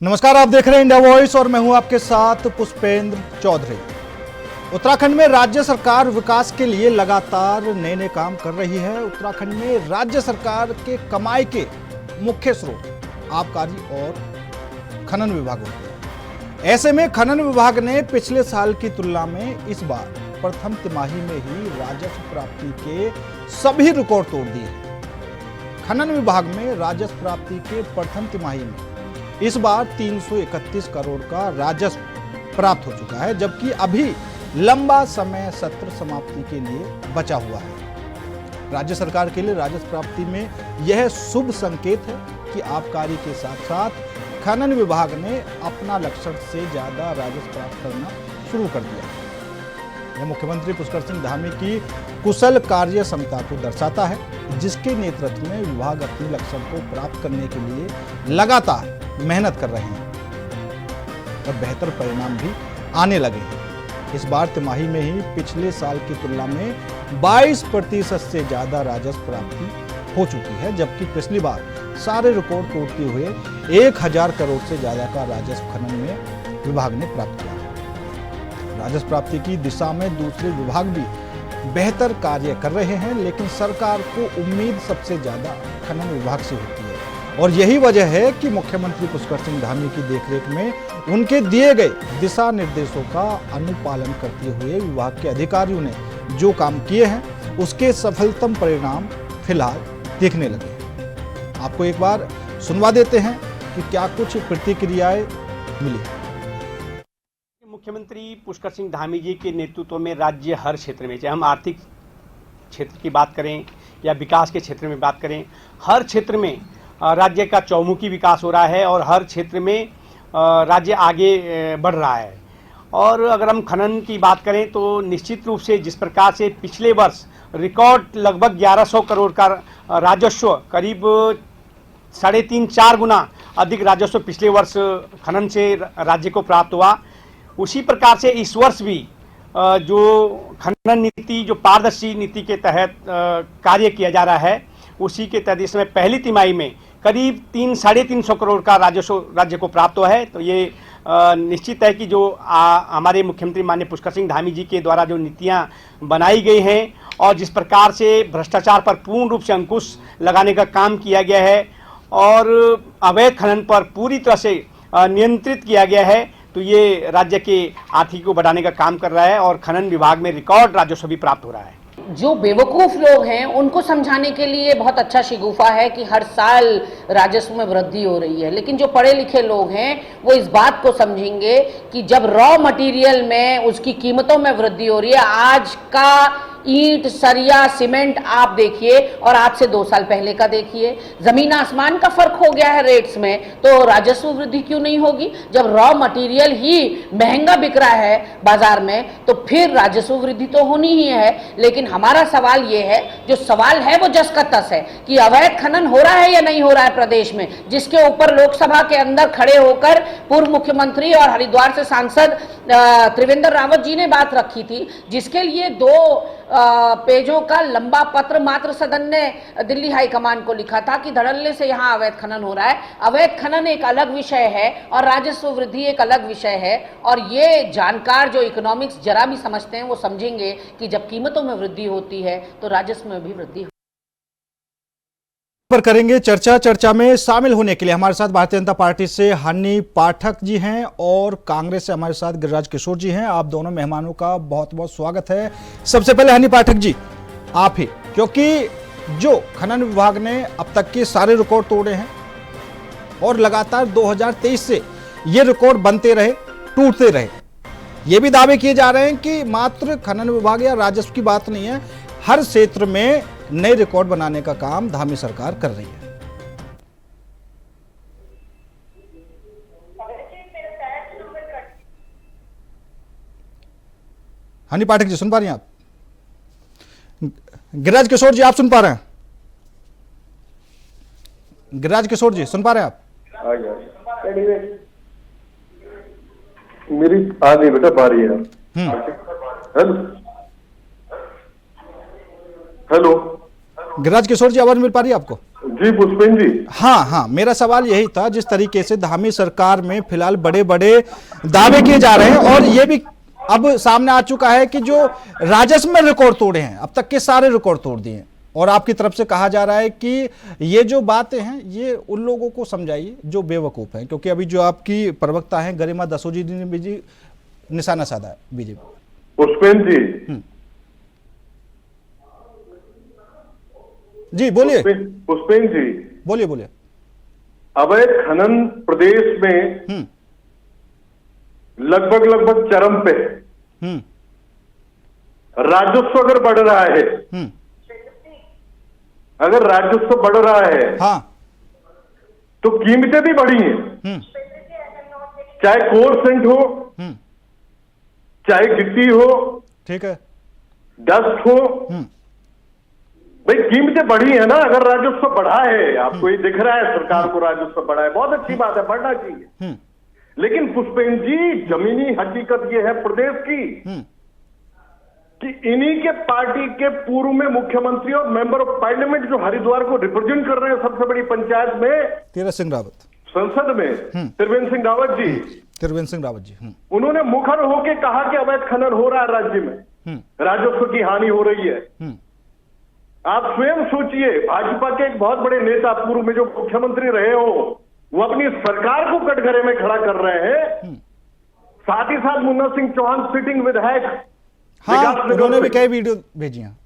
नमस्कार, आप देख रहे हैं इंडिया वॉइस और मैं हूं आपके साथ पुष्पेंद्र चौधरी। उत्तराखंड में राज्य सरकार विकास के लिए लगातार नए नए काम कर रही है। उत्तराखंड में राज्य सरकार के कमाई के मुख्य स्रोत आबकारी और खनन विभाग होते हैं। ऐसे में खनन विभाग ने पिछले साल की तुलना में इस बार प्रथम तिमाही में ही राजस्व प्राप्ति के सभी रिकॉर्ड तोड़ दिए हैं। खनन विभाग में राजस्व प्राप्ति के प्रथम तिमाही में इस बार 331 करोड़ का राजस्व प्राप्त हो चुका है, जबकि अभी लंबा समय सत्र समाप्ति के लिए बचा हुआ है। राज्य सरकार के लिए राजस्व प्राप्ति में यह शुभ संकेत है कि आबकारी के साथ साथ खनन विभाग ने अपना लक्ष्य से ज्यादा राजस्व प्राप्त करना शुरू कर दिया है। यह मुख्यमंत्री पुष्कर सिंह धामी की कुशल कार्य क्षमता को दर्शाता है, जिसके नेतृत्व में विभाग अपने लक्ष्य को प्राप्त करने के लिए लगातार मेहनत कर रहे हैं और बेहतर परिणाम भी आने लगे हैं। इस बार तिमाही में ही पिछले साल की तुलना में 22% से ज्यादा राजस्व प्राप्ति हो चुकी है, जबकि पिछली बार सारे रिकॉर्ड तोड़ते हुए 1000 करोड़ से ज्यादा का राजस्व खनन में विभाग ने प्राप्त किया। राजस्व प्राप्ति की दिशा में दूसरे विभाग भी बेहतर कार्य कर रहे हैं, लेकिन सरकार को उम्मीद सबसे ज्यादा खनन विभाग से होती है और यही वजह है कि मुख्यमंत्री पुष्कर सिंह धामी की देखरेख में उनके दिए गए दिशा निर्देशों का अनुपालन करते हुए विभाग के अधिकारियों ने जो काम किए हैं उसके सफलतम परिणाम फिलहाल दिखने लगे हैं। आपको एक बार सुनवा देते हैं कि क्या कुछ प्रतिक्रियाएं मिली। मुख्यमंत्री पुष्कर सिंह धामी जी के नेतृत्व में राज्य हर क्षेत्र में, चाहे हम आर्थिक क्षेत्र की बात करें या विकास के क्षेत्र में बात करें, हर क्षेत्र में राज्य का चौमुखी विकास हो रहा है और हर क्षेत्र में राज्य आगे बढ़ रहा है। और अगर हम खनन की बात करें तो निश्चित रूप से जिस प्रकार से पिछले वर्ष रिकॉर्ड लगभग 1100 करोड़ का राजस्व, करीब 3.5-4 गुना अधिक राजस्व पिछले वर्ष खनन से राज्य को प्राप्त हुआ, उसी प्रकार से इस वर्ष भी जो खनन नीति, जो पारदर्शी नीति के तहत कार्य किया जा रहा है, उसी के तहत इसमें पहली तिमाही में करीब 300-350 करोड़ का राजस्व राज्य को प्राप्त हुआ है। तो ये निश्चित है कि जो हमारे मुख्यमंत्री माननीय पुष्कर सिंह धामी जी के द्वारा जो नीतियां बनाई गई हैं और जिस प्रकार से भ्रष्टाचार पर पूर्ण रूप से अंकुश लगाने का काम किया गया है और अवैध खनन पर पूरी तरह से नियंत्रित किया गया है, तो ये राज्य के आर्थिक को बढ़ाने का काम कर रहा है और खनन विभाग में रिकॉर्ड राजस्व भी प्राप्त हो रहा है। जो बेवकूफ लोग हैं उनको समझाने के लिए बहुत अच्छा शिगुफा है कि हर साल राजस्व में वृद्धि हो रही है, लेकिन जो पढ़े लिखे लोग हैं वो इस बात को समझेंगे कि जब रॉ मटेरियल में उसकी कीमतों में वृद्धि हो रही है, आज का ईंट, सरिया, सीमेंट आप देखिए और आज से 2 साल पहले का देखिए, जमीन आसमान का फर्क हो गया है रेट्स में, तो राजस्व वृद्धि क्यों नहीं होगी? जब रॉ मटेरियल ही महंगा बिक रहा है बाजार में तो फिर राजस्व वृद्धि तो होनी ही है। लेकिन हमारा सवाल ये है, जो सवाल है वो जस का तस है कि अवैध खनन हो रहा है या नहीं हो रहा है प्रदेश में, जिसके ऊपर लोकसभा के अंदर खड़े होकर पूर्व मुख्यमंत्री और हरिद्वार से सांसद त्रिवेंद्र रावत जी ने बात रखी थी, जिसके लिए 2 पेजों का लंबा पत्र मात्र सदन ने दिल्ली हाईकमान को लिखा था कि धड़ल्ले से यहाँ अवैध खनन हो रहा है। अवैध खनन एक अलग विषय है और राजस्व वृद्धि एक अलग विषय है, और ये जानकार जो इकोनॉमिक्स जरा भी समझते हैं वो समझेंगे कि जब कीमतों में वृद्धि होती है तो राजस्व में भी वृद्धि पर करेंगे चर्चा में शामिल होने के लिए हमारे साथ भारतीय जनता पार्टी से हनी पाठक जी हैं और कांग्रेस से हमारे साथ गिरिराज किशोर जी हैं। आप दोनों मेहमानों का बहुत बहुत स्वागत है। सबसे पहले हनी पाठक जी आप ही, क्योंकि जो खनन विभाग ने अब तक के सारे रिकॉर्ड तोड़े हैं और लगातार 2023 से ये रिकॉर्ड बनते रहे, टूटते रहे, ये भी दावे किए जा रहे हैं कि मात्र खनन विभाग या राजस्व की बात नहीं है, हर क्षेत्र में नए रिकॉर्ड बनाने का काम धामी सरकार कर रही है। हनी पाठक जी सुन पा रही हैं आप? गिरिराज किशोर जी आप सुन पा रहे हैं? गिरिराज किशोर जी सुन पा रहे हैं आप? मेरी आ नहीं बेटा पा रही है। हेलो हेलो गिरिराज किशोर जी, आवाज मिल पा रही है आपको? जी पुष्पेंद्र जी। हाँ हाँ, मेरा सवाल यही था, जिस तरीके से धामी सरकार में फिलहाल बड़े बड़े दावे किए जा रहे हैं और ये भी अब सामने आ चुका है कि जो राजस्व में रिकॉर्ड तोड़े हैं, अब तक के सारे रिकॉर्ड तोड़ दिए हैं, और आपकी तरफ से कहा जा रहा है कि ये जो बातें हैं ये उन लोगों को समझाइए जो बेवकूफ हैं, क्योंकि अभी जो आपकी प्रवक्ता हैं गरिमा दसोजी ने भी निशाना साधा है बीजेपी। पुष्पेंद्र जी, जी बोलिए। पुष्पेंद्र जी बोलिए बोलिए। अवैध खनन प्रदेश में लगभग चरम पे है। राजस्व अगर बढ़ रहा है, अगर राजस्व बढ़ रहा है, हाँ, तो कीमतें भी बढ़ी हैं। चाहे कोर सेंट हो, चाहे गिट्टी हो, ठीक है, डस्ट हो, भाई कीमतें बढ़ी है ना। अगर राजस्व बढ़ा है, आपको ये दिख रहा है सरकार को राजस्व बढ़ा है, बहुत अच्छी बात है, बढ़ना चाहिए। लेकिन पुष्पेंद्र जी, जमीनी हकीकत ये है प्रदेश की कि इन्हीं के पार्टी के पूर्व में मुख्यमंत्री और मेंबर ऑफ पार्लियामेंट जो हरिद्वार को रिप्रेजेंट कर रहे हैं सबसे बड़ी पंचायत में, तीरथ सिंह रावत, संसद में त्रिवेंद्र सिंह रावत जी, त्रिवेंद्र सिंह रावत जी, उन्होंने मुखर होकर कहा कि अवैध खनन हो रहा है राज्य में, राजस्व की हानि हो रही है। आप स्वयं सोचिए, भाजपा के एक बहुत बड़े नेता पूर्व में जो मुख्यमंत्री रहे हो, वो अपनी सरकार को कटघरे में खड़ा कर रहे हैं। साथ ही साथ मुन्ना सिंह चौहान सिटिंग विधायक, हाँ, उन्होंने भी कई वीडियो भेजी हैं,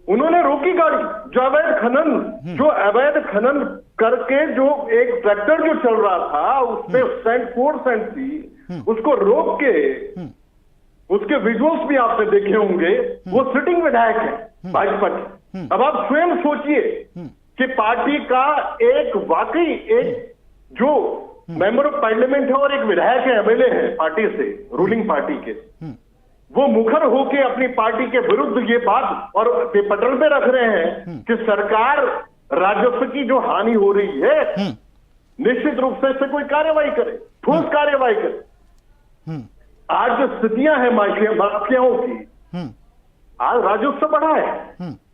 उन्होंने रोकी गाड़ी। जो अवैध खनन करके जो एक ट्रैक्टर जो चल रहा था उसमें कोर सेंट थी, उसको रोक के, उसके विजुअल्स भी आपने देखे होंगे, वो सिटिंग विधायक है भाजपा के। अब आप स्वयं सोचिए कि पार्टी का एक वाकई एक जो मेंबर ऑफ पार्लियामेंट है और एक विधायक है, एमएलए है पार्टी से, रूलिंग पार्टी के, वो मुखर होके अपनी पार्टी के विरुद्ध ये बात और पटल पे रख रहे हैं कि सरकार राजस्व की जो हानि हो रही है निश्चित रूप से इससे कोई कार्रवाई करे, ठोस कार्रवाई करे। आज जो स्थितियां हैं माफियाओं की, आज राजस्व बढ़ा है,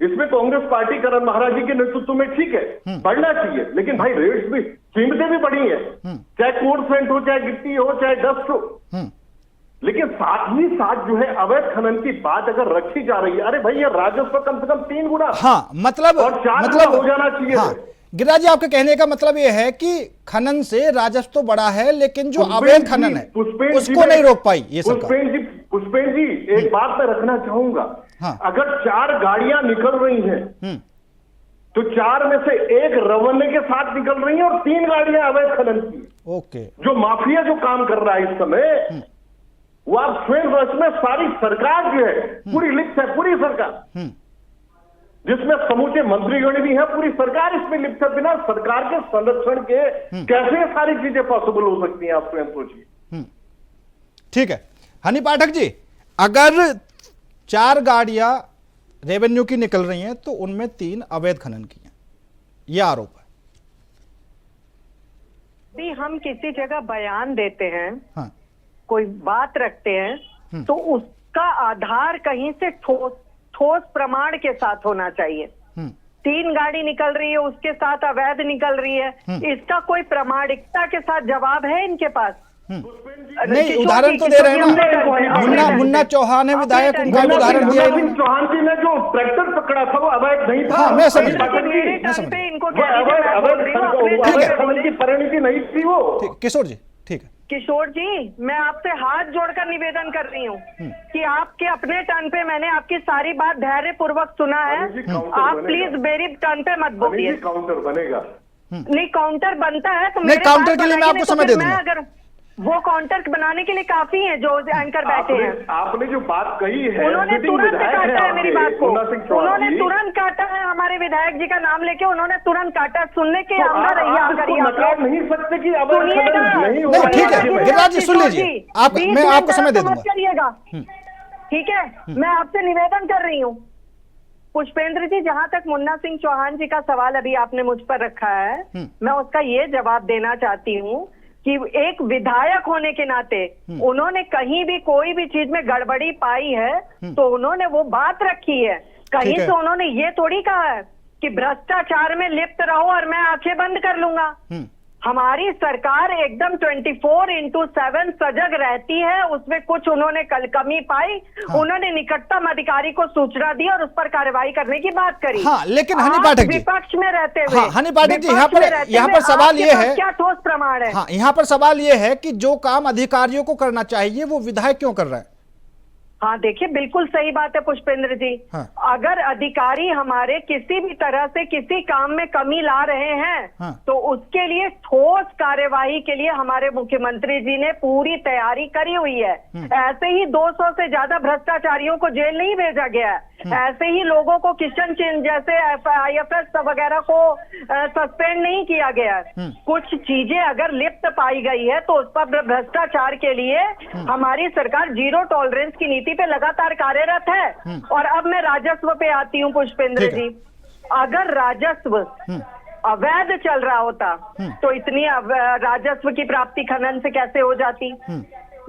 इसमें कांग्रेस पार्टी करण महाराज जी के नेतृत्व में ठीक है, बढ़ना चाहिए, लेकिन भाई रेट्स भी, कीमतें भी बढ़ी है, चाहे कोर सेंट हो, चाहे गिट्टी हो, चाहे डस्ट हो। लेकिन साथ ही साथ जो है अवैध खनन की बात अगर रखी जा रही है, अरे भाई ये राजस्व कम से कम 3 गुना, हाँ, मतलब और 4 गुना हो जाना चाहिए। हाँ, गिरिराज जी, आपके कहने का मतलब ये है कि खनन से राजस्व तो बढ़ा है, लेकिन जो अवैध खनन है उसको नहीं रोक पाई ये सरकार। पुष्पेंद्र जी, एक बात मैं रखना चाहूंगा, हाँ, अगर 4 गाड़ियां निकल रही हैं तो 4 में से 1 रवन्ने के साथ निकल रही है और 3 गाड़ियां अवैध खनन की। ओके, जो माफिया जो काम कर रहा है इस समय, वो आप स्वयं इसमें सारी सरकार जो है पूरी लिप्त है, पूरी सरकार, जिसमें समूचे मंत्रीगण भी हैं, पूरी सरकार इसमें लिप्त है। बिना सरकार के संरक्षण के कैसे सारी चीजें पॉसिबल हो सकती हैं, आप स्वयं सोचिए। ठीक है, हनी पाठक जी, अगर 4 गाड़ियां रेवेन्यू की निकल रही हैं तो उनमें 3 अवैध खनन की हैं, यह आरोप है। भी हम किसी जगह बयान देते हैं, हाँ, कोई बात रखते हैं, तो उसका आधार कहीं से ठोस प्रमाण के साथ होना चाहिए। 3 गाड़ी निकल रही है, उसके साथ अवैध निकल रही है, इसका कोई प्रमाणिकता के साथ जवाब है इनके पास? नहीं, उदाहरण तो दे रहे हैं ना, मुन्ना चौहान है विधायक, उनका उदाहरण दिया है। चौहान जी ने जो ट्रैक्टर पकड़ा था वो अवैध नहीं था। हाँ, मैं समझ की परिणति नहीं थी वो। किशोर जी, ठीक है, किशोर जी, मैं आपसे हाथ जोड़कर निवेदन कर रही हूँ कि आपके अपने टर्न पे मैंने आपकी सारी बात धैर्य पूर्वक सुना है, आप प्लीज मेरी टर्न पे मत बोलिए। काउंटर बनेगा नहीं, काउंटर बनता है तो नहीं, काउंटर के लिए मैं आपको समय दे दूंगा। अगर वो काउंटर बनाने के लिए काफी है जो एंकर बैठे हैं। आपने जो बात कही है, उन्होंने तुरंत काटा है मेरी बात को, उन्होंने तुरंत काटा है, हमारे विधायक जी का नाम लेके उन्होंने तुरंत काटा। सुनने के अंदर नहीं सकते कि सुनिएगा, ठीक है गिरिराज जी, सुन लीजिए, मैं आपको समय दे दूंगा। करिएगा, ठीक है, मैं आपसे निवेदन कर रही हूँ। पुष्पेंद्र जी, जहां तक मुन्ना सिंह चौहान जी का सवाल अभी आपने मुझ पर रखा है, मैं उसका ये जवाब देना चाहती हूँ कि एक विधायक होने के नाते उन्होंने कहीं भी कोई भी चीज में गड़बड़ी पाई है तो उन्होंने वो बात रखी है, कहीं से उन्होंने ये थोड़ी कहा है कि भ्रष्टाचार में लिप्त रहो और मैं आंखें बंद कर लूंगा। हमारी सरकार एकदम 24/7 सजग रहती है। उसमें कुछ उन्होंने कल कमी पाई, उन्होंने निकटतम अधिकारी को सूचना दी और उस पर कार्रवाई करने की बात करी। हाँ, लेकिन हनी पाठक जी, विपक्ष में रहते हुए, हाँ, हनी पाठक जी, यहाँ पर सवाल ये है, क्या ठोस प्रमाण है? हाँ, यहाँ पर सवाल ये है कि जो काम अधिकारियों को करना चाहिए वो विधायक क्यों कर रहे हैं? हाँ देखिए, बिल्कुल सही बात है पुष्पेंद्र जी। हाँ। अगर अधिकारी हमारे किसी भी तरह से किसी काम में कमी ला रहे हैं, हाँ। तो उसके लिए ठोस कार्यवाही के लिए हमारे मुख्यमंत्री जी ने पूरी तैयारी करी हुई है। ऐसे ही 200 से ज्यादा भ्रष्टाचारियों को जेल नहीं भेजा गया है। ऐसे ही लोगों को किशन चिन्ह जैसे IFS वगैरह को सस्पेंड नहीं किया गया है। कुछ चीजें अगर लिप्त पाई गई है तो उस पर भ्रष्टाचार के लिए हमारी सरकार जीरो टॉलरेंस की नीति पे लगातार कार्यरत है। और अब मैं राजस्व पे आती हूँ पुष्पेंद्र जी। अगर राजस्व अवैध चल रहा होता तो इतनी राजस्व की प्राप्ति खनन से कैसे हो जाती?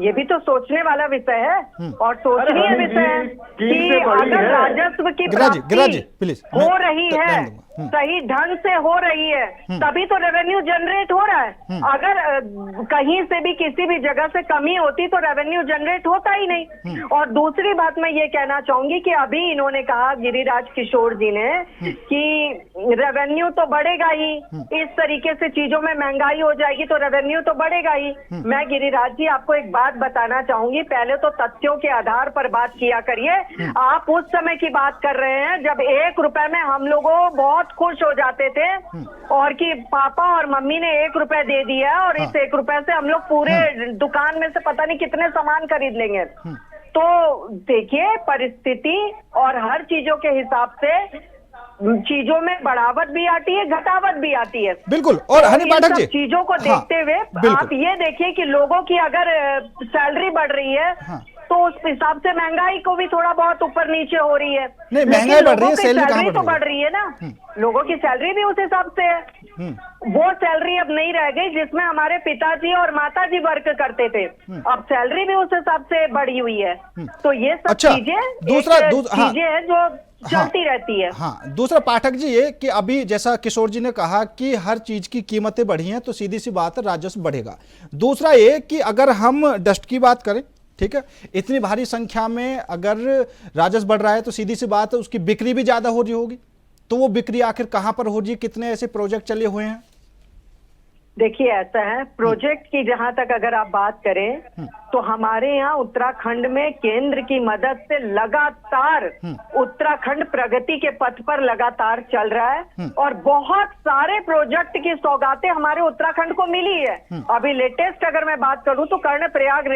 ये भी तो सोचने वाला विषय है और सोचनीय विषय है कि अगर राजस्व की प्राप्ति हो रही है, सही ढंग से हो रही है, तभी तो रेवेन्यू जनरेट हो रहा है। अगर कहीं से भी किसी भी जगह से कमी होती तो रेवेन्यू जनरेट होता ही नहीं। और दूसरी बात मैं ये कहना चाहूंगी कि अभी इन्होंने कहा गिरिराज किशोर जी ने कि रेवेन्यू तो बढ़ेगा ही, इस तरीके से चीजों में महंगाई हो जाएगी तो रेवेन्यू तो बढ़ेगा ही। मैं गिरिराज जी आपको एक बात बताना चाहूंगी, पहले तो तथ्यों के आधार पर बात किया करिए। आप उस समय की बात कर रहे हैं जब 1 रुपए में हम लोगों बहुत खुश हो जाते थे और कि पापा और मम्मी ने 1 रुपए दे दिया और इस 1 रुपए से हम लोग पूरे दुकान में से पता नहीं कितने सामान खरीद लेंगे। तो देखिए, परिस्थिति और हर चीजों के हिसाब से चीजों में बढ़ावट भी आती है, घटावट भी आती है। बिल्कुल। और हनी पाठक जी, चीजों को देखते हुए आप ये देखिए कि लोगों की अगर सैलरी बढ़ रही है तो उस हिसाब से महंगाई को भी थोड़ा बहुत ऊपर नीचे हो रही है। नहीं, महंगाई बढ़ रही है, सैलरी तो बढ़ रही है ना। लोगों की सैलरी भी उस हिसाब से है। वो सैलरी अब नहीं रह गई जिसमें हमारे पिताजी और माताजी वर्क करते थे। अब सैलरी भी उस हिसाब से बढ़ी हुई है। तो ये सब चीजें चीजें हैं जो चलती रहती है। हाँ, दूसरा पाठक जी ये कि अभी जैसा किशोर जी ने कहा कि हर चीज की कीमतें बढ़ी हैं तो सीधी सी बात है राजस्व बढ़ेगा। दूसरा ये कि अगर हम डस्ट की बात करें, ठीक है, इतनी भारी संख्या में अगर राजस्व बढ़ रहा है तो सीधी सी बात है उसकी बिक्री भी ज्यादा हो रही होगी। तो वो बिक्री आखिर कहां पर हो रही है? कितने ऐसे प्रोजेक्ट चले हुए हैं? देखिए, ऐसा है, प्रोजेक्ट की जहां तक अगर आप बात करें तो हमारे यहाँ उत्तराखंड में केंद्र की मदद से लगातार उत्तराखंड प्रगति के पथ पर लगातार चल रहा है और बहुत सारे प्रोजेक्ट की सौगातें हमारे उत्तराखंड को मिली है। अभी लेटेस्ट अगर मैं बात करूं तो कर्णप्रयाग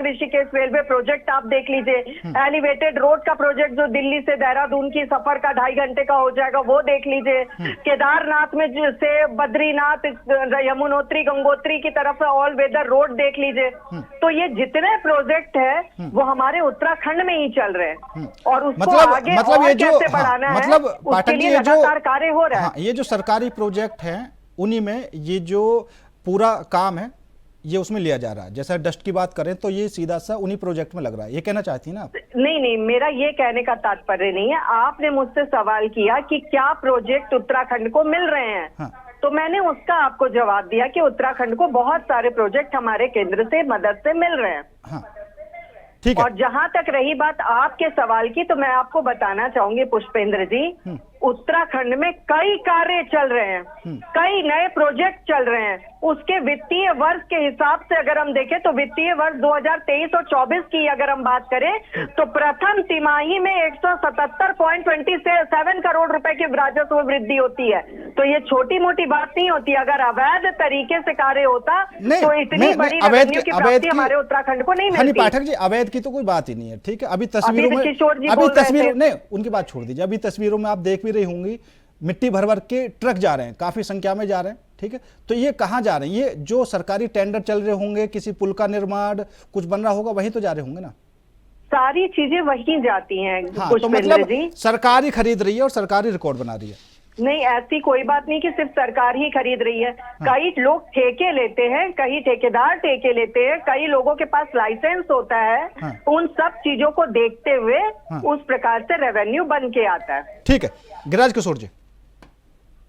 ऋषिकेश रेलवे प्रोजेक्ट आप देख लीजिए। एलिवेटेड रोड का प्रोजेक्ट जो दिल्ली से देहरादून की सफर का 2.5 घंटे का हो जाएगा, वो देख लीजिए। केदारनाथ में से बद्रीनाथ, यमुनोत्री, गंगोत्री की तरफ ऑल वेदर रोड देख लीजिए। तो ये जितने प्रोजेक्ट है वो हमारे उत्तराखंड में ही चल रहे हैं और उसको आगे और ये कैसे बढ़ाना है उसके लिए लगातार कार्य हो रहा है। ये जो सरकारी प्रोजेक्ट हैं उन्हीं में ये जो पूरा काम है ये उसमें लिया जा रहा है। जैसा डस्ट की बात करें तो ये सीधा सा उन्हीं प्रोजेक्ट में लग रहा है, ये कहना चाहती है ना आप? नहीं, मेरा ये कहने का तात्पर्य नहीं है। आपने मुझसे सवाल किया कि क्या प्रोजेक्ट उत्तराखंड को मिल रहे हैं। हाँ। तो मैंने उसका आपको जवाब दिया कि उत्तराखंड को बहुत सारे प्रोजेक्ट हमारे केंद्र से मदद से मिल रहे हैं। हाँ। ठीक है। और जहां तक रही बात आपके सवाल की, तो मैं आपको बताना चाहूंगी पुष्पेंद्र जी, उत्तराखंड में कई कार्य चल रहे हैं, कई नए प्रोजेक्ट चल रहे हैं। उसके वित्तीय वर्ष के हिसाब से अगर हम देखें तो वित्तीय वर्ष 2023 और 24 की अगर हम बात करें तो प्रथम तिमाही में 177.27 करोड़ रुपए की राजस्व वृद्धि होती है। तो ये छोटी मोटी बात नहीं होती। अगर अवैध तरीके से कार्य होता तो इतनी बड़ी रेवेन्यू की प्राप्ति हमारे उत्तराखंड को नहीं मिलती। पाठक जी, अवैध की तो कोई बात ही नहीं है, ठीक है। अभी तस्वीरों में नहीं, उनकी बात छोड़ दीजिए। अभी तस्वीरों में आप देख भी रही होंगी मिट्टी भर भर के ट्रक जा रहे हैं, काफी संख्या में जा रहे हैं, ठीक है। तो ये कहाँ जा रहे हैं? ये जो सरकारी टेंडर चल रहे होंगे, किसी पुल का निर्माण कुछ बन रहा होगा, वहीं तो जा रहे होंगे ना। सारी चीजें वहीं जाती हैं। हाँ, तो मतलब सरकारी खरीद रही है और सरकारी रिकॉर्ड बना रही है। नहीं, ऐसी कोई बात नहीं कि सिर्फ सरकार ही खरीद रही है। कई लोग ठेके लेते हैं, कई ठेकेदार ठेके लेते हैं, कई लोगों के पास लाइसेंस होता है। उन सब चीजों को देखते हुए उस प्रकार से रेवेन्यू बन के आता है। ठीक है, गिरिराज किशोर जी।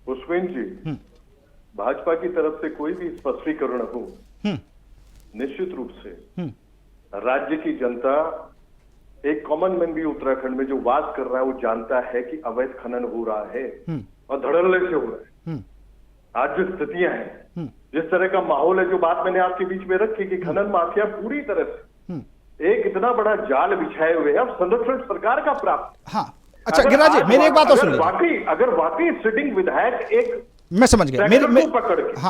पुष्पेंद्र जी, भाजपा की तरफ से कोई भी स्पष्टीकरण हो, निश्चित रूप से राज्य की जनता, एक कॉमन मैन भी उत्तराखंड में जो बात कर रहा है वो जानता है कि अवैध खनन हो रहा है और धड़ल्ले से हो रहा है। आज जो स्थितियां हैं, जिस तरह का माहौल है, जो बात मैंने आपके बीच में रखी कि खनन माफिया पूरी तरह से एक इतना बड़ा जाल बिछाए हुए हैं, संरक्षण सरकार का प्राप्त। हाँ, अच्छा गिरिराज जी, मेरी एक बात और सुन लीजिए। अगर वाकई सिटिंग विधायक एक, मैं समझ गया,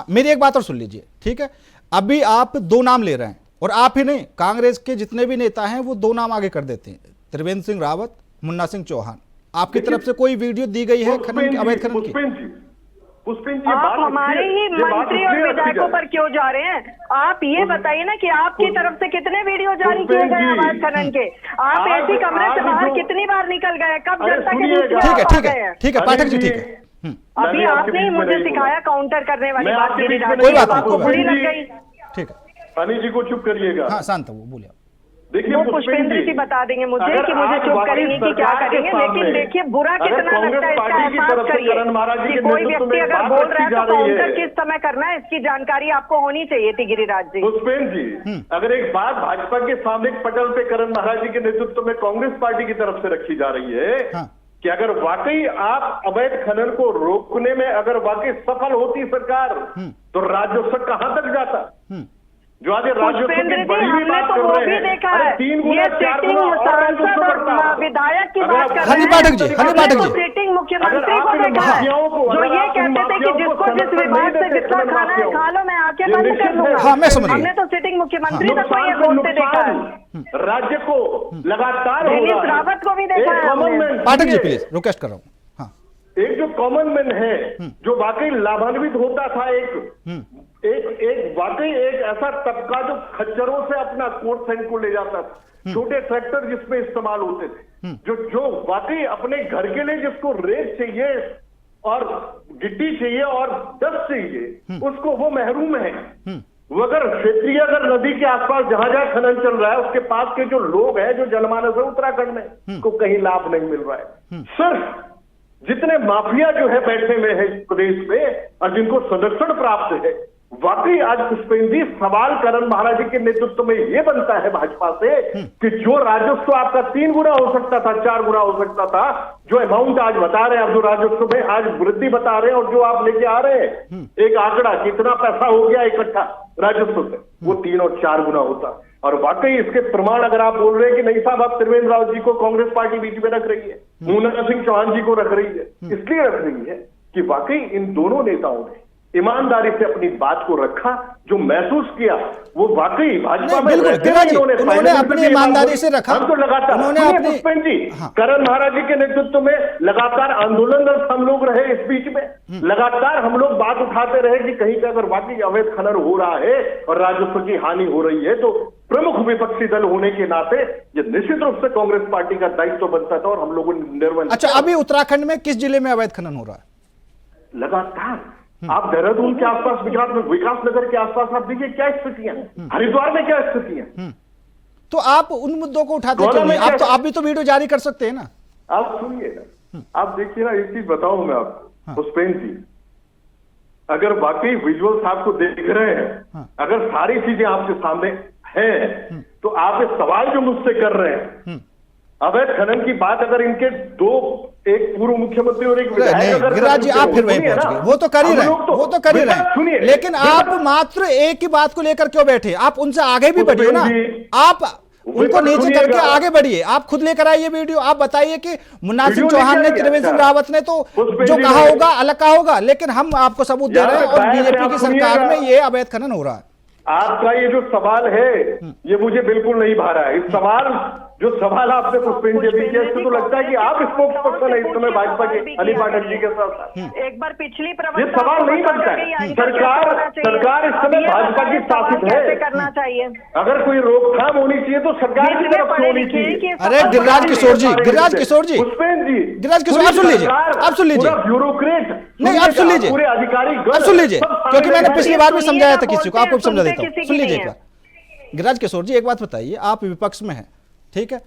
मेरी एक बात और सुन लीजिए, ठीक है। अभी आप दो नाम ले रहे हैं, और आप ही नहीं, कांग्रेस के जितने भी नेता हैं वो दो नाम आगे कर देते हैं, त्रिवेंद्र सिंह रावत, मुन्ना सिंह चौहान। आपकी तरफ से कोई वीडियो दी गई है खनन, अवैध खनन की? पुष्पेंद्र जी, आप हमारे ही मंत्री और विधायकों पर क्यों जा रहे हैं? आप ये बताइए ना कि आपकी तरफ से कितने वीडियो जारी किए गए अवैध खनन के? आप एसी कमरे से बाहर कितनी बार निकल गए? कब जनता के बीच में ठीक है, ठीक है पाठक जी, ठीक है। अभी आपने ही मुझे सिखाया काउंटर करने वाली बात, कोई बात आपको बुरी लग गई। ठीक है, अनिल जी को चुप करिएगा। हाँ, शांत हो, बोलिए। देखिए, वो पुष्पेंद्र जी बता देंगे मुझे कि मुझे चुप करेंगे कि क्या करेंगे, लेकिन देखिए बुरा कितना लगता है, इसका एहसास करिए कि कोई व्यक्ति अगर बोल रहा है तो काउंटर किस समय करना है, इसकी जानकारी आपको होनी चाहिए थी गिरिराज जी। पुष्पेंद्र जी, अगर एक बात भाजपा के सामने पटल पे करण महाराज जी के नेतृत्व में कांग्रेस पार्टी की तरफ से रखी जा रही है कि अगर वाकई आप अवैध खनन को रोकने में अगर वाकई सफल होती सरकार, तो राजस्व कहां तक जाता? जो आज राजस्व की बड़ी भी बात कर रहे हैं, अरे 3 गुना 4 गुना और राजस्व बढ़ता है। विधायक की बात कर हनी पाठक जी, हनी पाठक जी, सिटिंग मुख्यमंत्री को देखा है जो ये कहते थे कि जिसको जिस विभाग से जितना खाना है खा लो, मैं आके बंद कर दूंगा। हाँ, मैं समझ गया। हमने तो सिटिंग मुख्यमंत्री तक को ये बोलते देखा है। राज्य को लगातार रावत को भी देखा है। पाठक जी प्लीज, रिक्वेस्ट कर रहा हूँ। एक जो कॉमन मैन है, जो वाकई लाभान्वित होता था, एक वाकई एक ऐसा तबका जो खच्चरों से अपना कोट सैंड को ले जाता था, छोटे ट्रैक्टर जिसमें इस्तेमाल होते थे, जो वाकई अपने घर के लिए जिसको रेत चाहिए और गिट्टी चाहिए और डस्ट चाहिए, उसको वो महरूम है। वो अगर क्षेत्रीय अगर नदी के आसपास जहां जहां खनन चल रहा है, उसके पास के जो लोग हैं, जो जनमानस है उत्तराखंड में, को कहीं लाभ नहीं मिल रहा है। सिर्फ जितने माफिया जो है बैठे हुए हैं इस प्रदेश में और जिनको संरक्षण प्राप्त है, वाकई आज पुष्पेंद्र जी सवाल करण महाराज जी के नेतृत्व में यह बनता है भाजपा से कि जो राजस्व आपका 3 गुना हो सकता था, 4 गुना हो सकता था, जो अमाउंट आज बता रहे हैं आप, जो राजस्व में आज वृद्धि बता रहे हैं और जो आप लेके आ रहे हैं एक आंकड़ा कितना पैसा हो गया इकट्ठा राजस्व से, वो 3 और 4 गुना होता। और वाकई इसके प्रमाण अगर आप बोल रहे हैं कि नहीं साहब, आप त्रिवेंद्र रावत जी को कांग्रेस पार्टी बीच में रख रही है, मुन्ना सिंह चौहान जी को रख रही है, इसलिए रख रही है कि वाकई इन दोनों नेताओं ने ईमानदारी से अपनी बात को रखा, जो महसूस किया वो वाकई भाजपा में उन्होंने अपनी ईमानदारी से रखा। हम तो लगातार पुष्पेंद्र जी, करण महाराज जी के नेतृत्व में लगातार आंदोलनरत हम लोग रहे, इस बीच में लगातार हम लोग बात उठाते रहे कि कहीं पे अगर वाकई अवैध खनन हो रहा है और राजस्व की हानि हो रही है, तो प्रमुख विपक्षी दल होने के नाते ये निश्चित रूप से कांग्रेस पार्टी का दायित्व बनता था और हम लोगों ने निर्णय। अच्छा, अभी उत्तराखंड में किस जिले में अवैध खनन हो रहा है? लगातार आप देहरादून के आसपास, विकास नगर के आसपास आप देखिए क्या स्थितियां, हरिद्वार में क्या स्थितियां। तो आप उन मुद्दों को उठाते क्यों नहीं? आप भी तो वीडियो जारी कर सकते हैं ना। आप सुनिए ना, आप देखिए ना, एक चीज बताऊं मैं आपको पुष्पेंद्र जी, अगर वाकई विजुअल्स आपको देख रहे हैं, अगर सारी चीजें आपके सामने हैं, तो आप ये सवाल जो मुझसे कर रहे हैं, अवैध खनन की बात अगर इनके दो, एक पूर्व मुख्यमंत्री और एक विधायक अगर गिरिराज जी आप फिर वहीं पहुंच गए। वो तो कर ही रहे हैं, वो तो कर ही रहे हैं, लेकिन आप मात्र एक ही बात को लेकर क्यों बैठे? आप उनसे आगे भी बढ़िए ना, आप उनको नीचे करके आगे बढ़िए। आप खुद लेकर आइए वीडियो, आप बताइए कि मुन्ना सिंह चौहान ने, त्रिवेंद्र सिंह रावत ने तो जो कहा होगा अलग कहा होगा, लेकिन हम आपको सबूत दे रहे हैं और बीजेपी की सरकार में ये अवैध खनन हो रहा है। आपका ये जो सवाल है ये मुझे बिल्कुल नहीं भा रहा है। इस सवाल जो सवाल आपने पुष्पेंद्र जी अभी किया, इससे तो लगता है कि आप स्पोक्स पर्सन है इस समय भाजपा के अली पाठक जी के साथ। एक बार पिछली ये सवाल नहीं बनता है। सरकार इस समय भाजपा की शासित है, करना चाहिए। अगर कोई रोकथाम होनी चाहिए तो सरकार की तरफ से होनी चाहिए। अरे गिरिराज किशोर जी, गिरिराज किशोर जी, पुष्पेंद्र जी, गिरिराज किशोर, आप सुन लीजिए, आप सुन लीजिए, ब्यूरोक्रेट नहीं आप सुन लीजिए, पूरे अधिकारी आप सुन लीजिए, क्योंकि मैंने पिछली बार भी समझाया था किसी को, आपको भी समझा देता हूँ। सुन लीजिए एक बार। गिरिराज किशोर जी, एक बात बताइए, आप विपक्ष में हैं, ठीक है,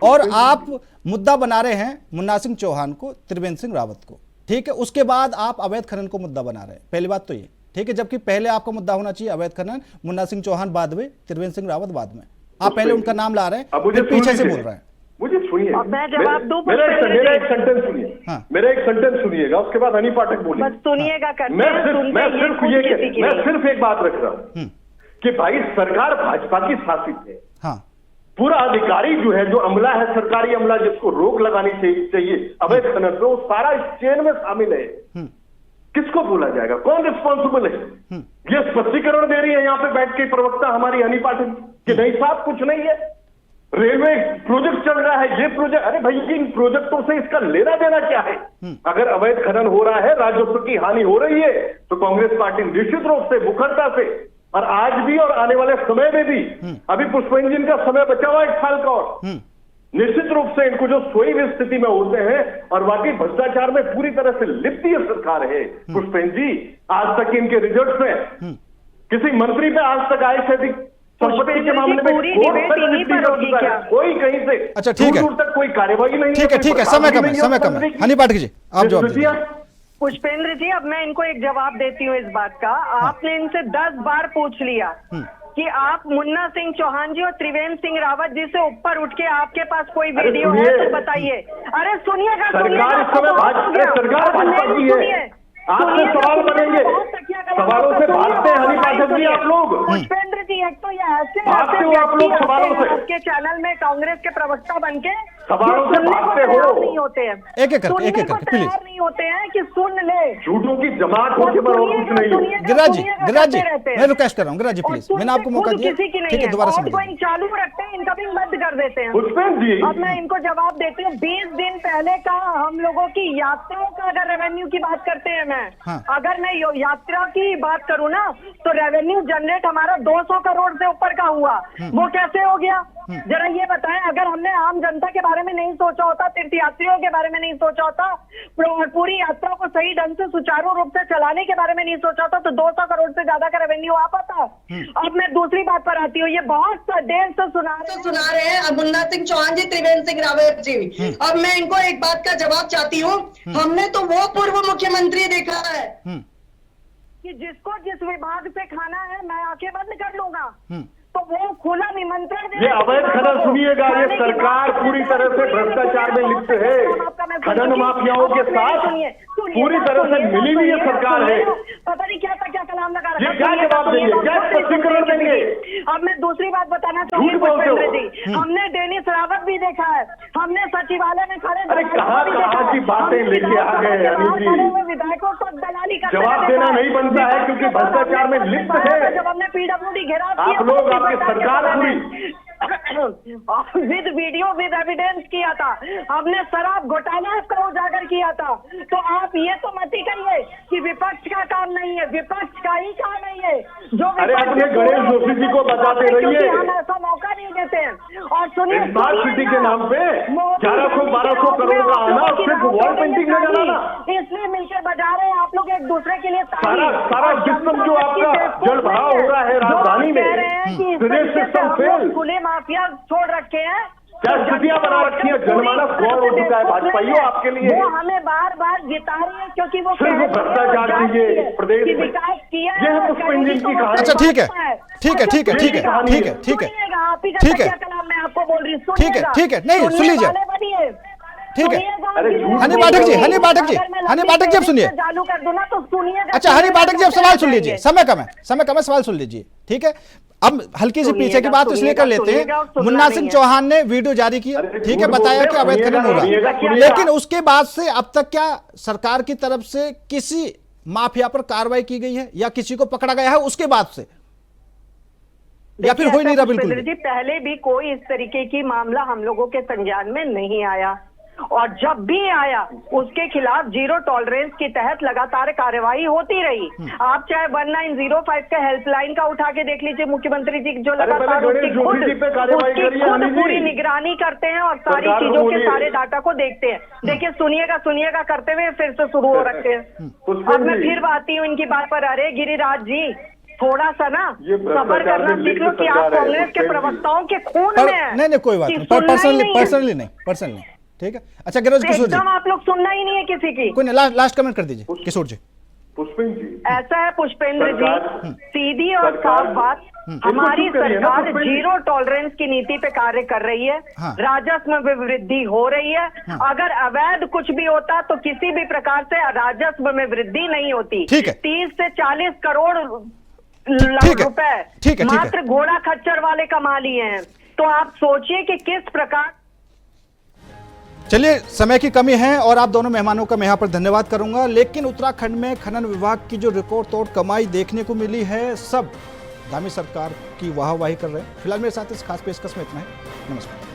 और आप मुद्दा बना रहे हैं मुन्ना सिंह चौहान को, त्रिवेंद्र सिंह रावत को, ठीक है, उसके बाद आप अवैध खनन को मुद्दा बना रहे हैं। पहली बात तो ये, ठीक है, जबकि पहले आपका मुद्दा होना चाहिए अवैध खनन, मुन्ना सिंह चौहान बाद में, त्रिवेंद्र सिंह रावत बाद में। आप पहले उनका नाम ला रहे हैं, फिर पीछे से बोल रहे हैं। मुझे सुनिए, मैं जवाब दूं, मेरा एक सेंटेंस सुनिए, मेरा एक सेंटेंस सुनिएगा, उसके बाद हनी पाठक बोलिए। बस सुनिएगा, मैं सिर्फ एक बात रख रहा हूँ कि भाई सरकार भाजपा की शासित है। हाँ, पूरा अधिकारी जो है, जो अमला है, सरकारी अमला, जिसको रोक लगानी चाहिए अवैध खनन पे, वो सारा इस चेन में शामिल है। किसको बोला जाएगा, कौन रिस्पॉन्सिबल है? ये स्पष्टीकरण दे रही है यहाँ पे बैठ के प्रवक्ता हमारी हनी पाठक कि नहीं साहब कुछ नहीं है, रेलवे प्रोजेक्ट चल रहा है, ये प्रोजेक्ट, अरे भाई इन प्रोजेक्टों से इसका लेना देना क्या है? अगर अवैध खनन हो रहा है, राजस्व की हानि हो रही है, तो कांग्रेस पार्टी निश्चित रूप से मुखरता से, और आज भी और आने वाले समय में भी, अभी पुष्पेंद्र जी का समय बचा हुआ 1 साल का, और निश्चित रूप से इनको जो सोई हुई स्थिति में होते हैं और वाकई भ्रष्टाचार में पूरी तरह से लिप्त ये सरकार है पुष्पेंद्र जी, आज तक इनके रिजल्ट में किसी मंत्री पे आज तक आय से अधिक संपत्ति के मामले में कोई कहीं से, अच्छा ठीक है, दूर तक कोई कार्यवाही नहीं, ठीक है, समय कम है। हनी पाठक जी आप जवाब दीजिए। पुष्पेंद्र जी, अब मैं इनको एक जवाब देती हूँ इस बात का। आपने इनसे 10 बार पूछ लिया कि आप मुन्ना सिंह चौहान जी और त्रिवेंद्र सिंह रावत जी से ऊपर उठ के आपके पास कोई वीडियो है तो बताइए। अरे सुनिएगा, सरकार इस समय भाजपा की है, आपसे सवाल बनेंगे, सवालों से भागते हैं हनी पाठक जी आप लोग। पुष्पेंद्र जी, एक तो ये ऐसे आप लोग सवालों से आपके चैनल में कांग्रेस के प्रवक्ता बन के सवालों से भागते हो, नहीं होते हैं, एक एक करके प्लीज, नहीं होते हैं कि सुन ले, झूठों की जमात हो के और कुछ नहीं है। गिरिराज जी मैं रिक्वेस्ट कर रहा हूँ, गिरिराज जी प्लीज, मैंने आपको मौका दिया, ठीक है, दोबारा समझ कोई चालू रखते हैं, इनकमिंग बंद कर देते हैं। पुष्पेंद्र जी, अब मैं इनको जवाब देती हूँ। 20 दिन पहले का हम लोगों की यात्राओं का अगर रेवेन्यू की बात करते हैं, अगर मैं यात्रा की बात करूँ ना, तो रेवेन्यू जनरेट हमारा 200 करोड़ से ऊपर का हुआ। वो कैसे हो गया, जरा ये बताएं। अगर हमने आम जनता के बारे में नहीं सोचा होता, तीर्थयात्रियों के बारे में नहीं सोचा होता, पूरी यात्रा को सही ढंग से सुचारू रूप से चलाने के बारे में नहीं सोचा होता, तो 200 करोड़ से ज्यादा का रेवेन्यू आ पाता। अब मैं दूसरी बात पर आती हूँ। ये बहुत देर से सुना रहे हैं मुन्ना सिंह चौहान जी, त्रिवेंद्र सिंह रावत जी। अब मैं इनको एक बात का जवाब चाहती हूँ। हमने तो वो पूर्व मुख्यमंत्री देखा है कि जिसको जिस विभाग से खाना है, मैं आंखें बंद कर लूंगा, तो वो खुला निमंत्रण। ये अवैध खनन सुनिएगा, ये सरकार पूरी तरह से भ्रष्टाचार में लिप्त है, खनन माफियाओं के साथ पूरी तरह से मिली हुई ये सरकार है। पता नहीं क्या कलाम लगा रखा है, क्या जवाब देंगे, क्या स्पष्टीकरण देंगे? अब मैं दूसरी बात बताना चाहूंगी। हमने डेनिस रावत भी देखा है, हमने सचिवालय में खड़े, अरे कहाँ की बातें लेके आ गए अनिल जी, विधायकों को दलाली का जवाब देना नहीं बनता है क्योंकि भ्रष्टाचार में लिप्त है। जब हमने PWD घेराव आप लोग, आपकी सरकार पूरी विद वीडियो विद एविडेंस किया था, हमने शराब घोटाला को उजागर किया था। तो आप ये तो मत ही कहिए कि विपक्ष का काम नहीं है, विपक्ष का ही काम नहीं है। जो अरे अपने गणेश जोशी जी को बताते रहिए, हम ऐसा मौका नहीं देते हैं। और सुनिए, स्मार्ट सिटी के नाम पे 1100-1200 करोड़ का आना, सिर्फ वॉल पेंटिंग में जाना, इसलिए मिलकर बजा रहे हैं आप लोग एक दूसरे के लिए। सारा सिस्टम जो आपका जल भराव हो रहा है राजधानी में, सिस्टम फेल, खुले माफिया छोड़ रखे हैं, क्या स्थितियां बना रखी है, जनमानस गौर हो चुका है भाजपाइयों आपके लिए। वो हमें बार बार जिता रही है क्योंकि वो सिर्फ भ्रष्टाचार कीजिए प्रदेश में, विकास किया। यह है पुष्पेंद्र जी की कहानी। अच्छा ठीक है, मैं आपको बोल रही हूँ, ठीक है, नहीं सुन लीजिए, ठीक है। हनी पाठक जी अब सुनिए। चालू कर दो ना, तो सुनिए। अच्छा हनी पाठक जी अब सवाल सुन लीजिए, समय कम है, सवाल सुन लीजिए, ठीक है। अब हल्की सी पीछे की बात इसलिए कर लेते हैं। मुन्ना सिंह चौहान ने वीडियो जारी किया, ठीक है, बताया कि अवैध खनन हो रहा, लेकिन उसके बाद से अब तक क्या सरकार की तरफ से किसी माफिया पर कार्रवाई की गई है या किसी को पकड़ा गया है उसके बाद से? या फिर हो ही नहीं रहा बिल्कुल पुष्पेंद्र जी, पहले भी कोई इस तरीके की मामला हम लोगों के संज्ञान में नहीं आया, और जब भी आया उसके खिलाफ जीरो टॉलरेंस के तहत लगातार कार्रवाई होती रही। आप चाहे 1905 का हेल्पलाइन का उठा के देख लीजिए, मुख्यमंत्री जी जो लगातार उसकी खुद पूरी निगरानी करते हैं और सारी चीजों के सारे डाटा को देखते हैं। देखिए, सुनिएगा करते हुए फिर से शुरू हो रखते हैं। अब मैं फिर आती हूँ इनकी बात पर। अरे गिरिराज जी, थोड़ा सा ना सबर करना सीख लो कि आप कांग्रेस के प्रवक्ताओं के खून में हैं। नहीं कोई बात नहीं, पर्सनली नहीं, ठीक है। अच्छा गिरिराज किशोर जी, एकदम आप लोग सुनना ही नहीं है किसी की। कोई नहीं, लास्ट कमेंट कर दीजिए किशोर जी। पुष्पेंद्र जी, ऐसा है पुष्पेंद्र जी, सीधी और साफ बात, हमारी सरकार जीरो टॉलरेंस की नीति पे कार्य कर रही है। हाँ। राजस्व में वृद्धि हो रही है। अगर अवैध कुछ भी होता तो किसी भी प्रकार से राजस्व में वृद्धि नहीं होती। ठीक है। 30 से 40 करोड़ रुपए मात्र घोड़ा खच्चर वाले कमा लिए हैं। तो आप सोचिए कि किस प्रकार। चलिए, समय की कमी है और आप दोनों मेहमानों का मैं यहाँ पर धन्यवाद करूंगा, लेकिन उत्तराखंड में खनन विभाग की जो रिकॉर्ड तोड़ कमाई देखने को मिली है, सब धामी सरकार की वाहवाही कर रहे हैं। फिलहाल मेरे साथ इस खास पेशकश में इतना है। नमस्कार।